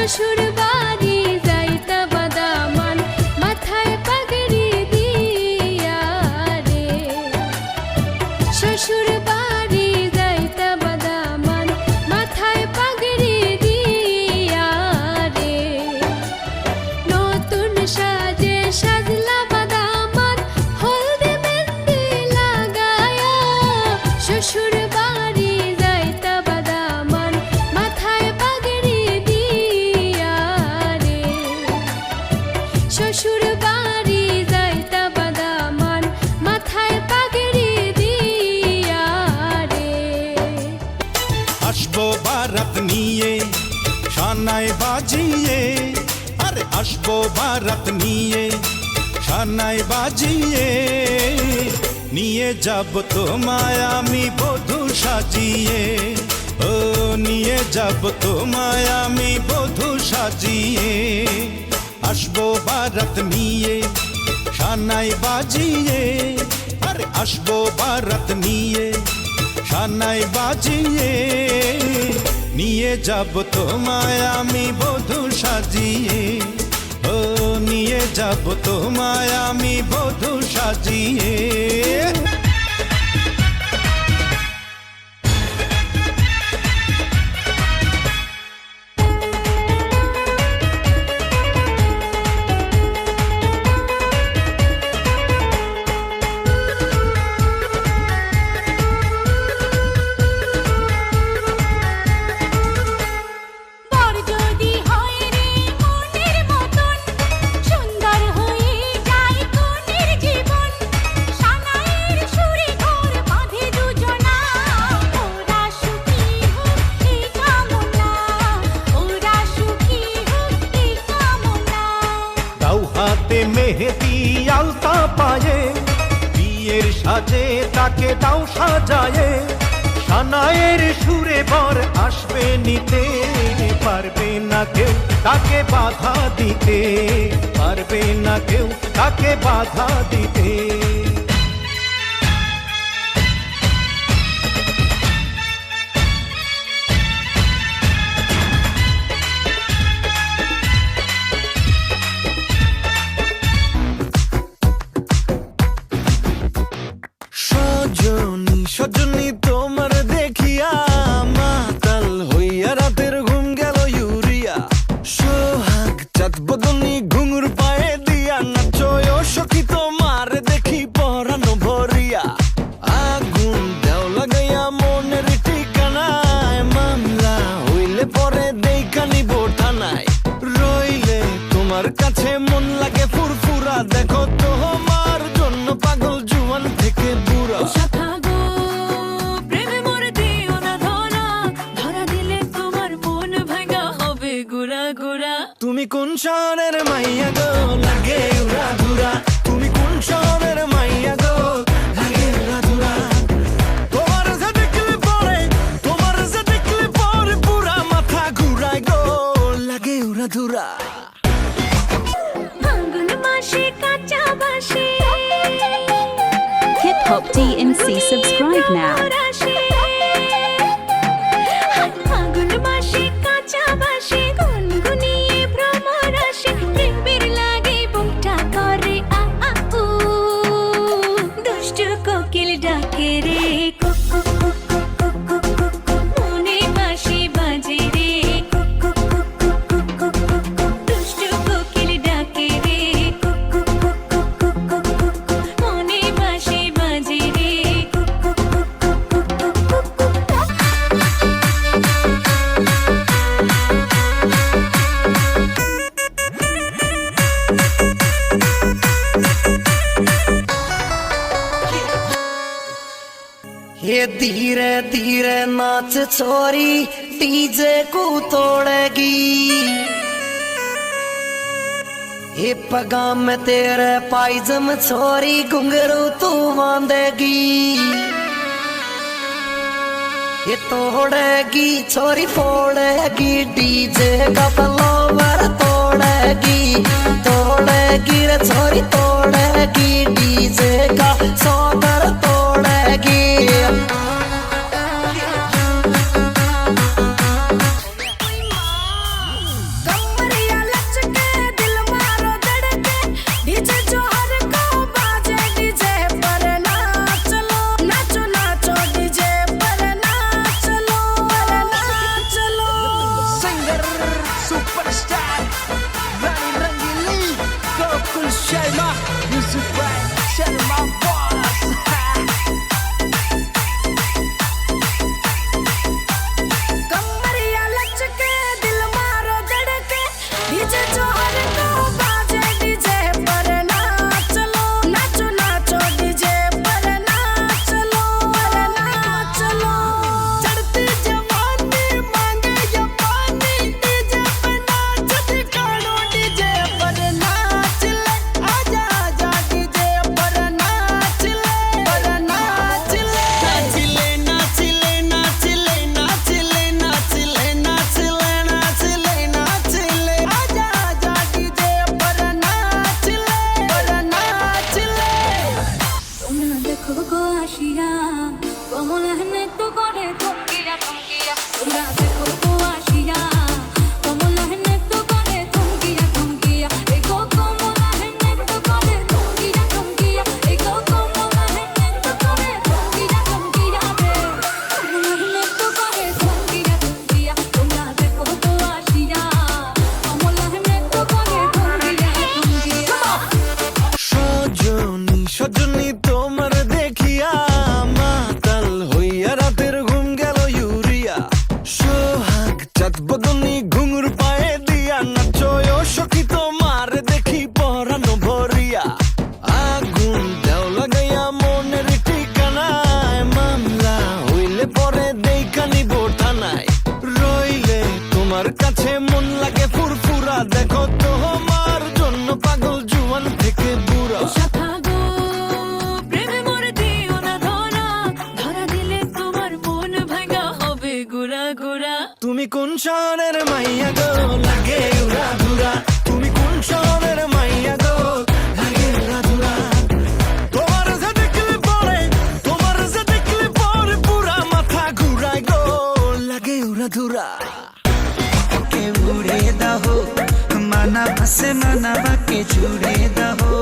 শ্বশুর বাড়ি যাইতা বাদামান মাথায় পাগড়ি দিয়া রে শ্বশুর বাড়ি যাইতা বাদামান মাথায় পাগড়ি দিয়া রে নতুন সাজে সাজলা বাদামান হলদে মেহেন্দি লাগায়া শ্বশুর বাড়ি যাইতা বাদামান মাথায় পাগড়ি দিয়া রে শ্বশুর বাড়ি যাইতা বাদামান মাথায় পাগড়ি দিয়া রে আসবো বারাত নিয়ে শানায় বাজিয়ে আরে আসবো বারাত নিয়ে শানায় বাজিয়ে নিয়ে যাব তোমায় আমি বধূ সাজিয়ে ও নিয়ে যাব তোমায় আমি বধূ সাজিয়ে আসবো বারাত নিয়ে শানায় বাজিয়ে আরে আসবো বারাত নিয়ে শানায় বাজিয়ে নিয়ে যাব তোমায় আমি বধূ সাজিয়ে ও নিয়ে যাব তোমায় আমি বধূ সাজিয়ে বর যদি হয় রে মনের মতন সুন্দর হয়ে যায় কনের জীবন সানাইয়ের সুরে ঘর বাঁধে দুজনা ওরা সুখী হোক এই কামনা ওরা সুখী হোক এই কামনা দাও হাতে মেহেদি আলতা পায়ে বিয়ের সাজে তাকে দাও সাজায়ে শানায়ের সুরে বর আসবে নিতে পারবে না কেউ তাকে বাধা দিতে পারবে না কেউ তাকে বাধা দিতে সজনী সজনী তোমার দেখিয়া মাতাল হইয়া রাতের ঘুম গেল ইউরিয়া সোহাগ চাঁদ বদনী ঘুঙুর পায়ে দিয়া নাচয় সখী তোমার দেখি পরানো ভরিয়া আগুন দেও লাগাইয়া মনের ঠিকানায় মামলা হইলে পরে দেখা নিব থানায় রইলে তোমার কাছে মন লাগে ফুরফুরা দেখো তোমার জন্য পাগল জুয়ান থেকে বুড়া শাখা গো প্রেমে মোর দিও না ধরা ধরা দিলে তোমার মন ভাঙা হবে গুড়া গুড়া তুমি কোন শহরের মাইয়া গো লাগে উড়া ধুরা তুমি কোন শহরের মাইয়া গো লাগে উড়া ধুরা তোমার যে দেখলে পরে পুরা মাথা ঘুরায় গো লাগে উড়া ধুরা ফাল্গুন মাসে কাঁচা বাসে Hip Hop DNC, subscribe now. ফাল্গুন মাসে কাঁচা বাসে গুনগুনিয়ে ভ্রমর আসে প্রেমের লাগে বুকটা করে আ আ উ দুষ্টু কোকিল ডাকে রে cook cook cook cook cook cook cook মনে বাঁশি বাজে রে cook cook cook cook cook cook cook cook দুষ্টু কোকিল ডাকে রে cook cook cook cook cook cook cook মনে বাঁশি বাজে রে cook cook cook cook cook cook cook ये धीरे धीरे नाच छोरी डीजे को तोड़ेगी ये पगाम में तेरे पायजम छोरी घुंघरू तू बांधेगी ये तोड़ेगी छोरी फोड़ेगी डीजे का फ्लोवर तोड़ेगी तोड़ेगी रे छोरी तोड़ेगी डीजे का सौकर तोड़ेगी তোমার কাছে মন লাগে ফুরফুরা দেখো তোমার জন্য পাগল জুয়ান থেকে বুড়া শাখা গো প্রেমে মরে দিও না ধরা ধরা দিলে তোমার মন ভাঙা হবে গুড়া গুড়া তুমি কোন শহরের মাইয়া গো লাগে উড়া ধুরা তুমি কোন শহরের মাইয়া গো লাগে উড়া ধুরা তোমার যে দেখলে পরে পুরা মাথা ঘুরায় গো লাগে উড়া ধুরা के उड़े दहो मना बसे मना के जुड़े दहो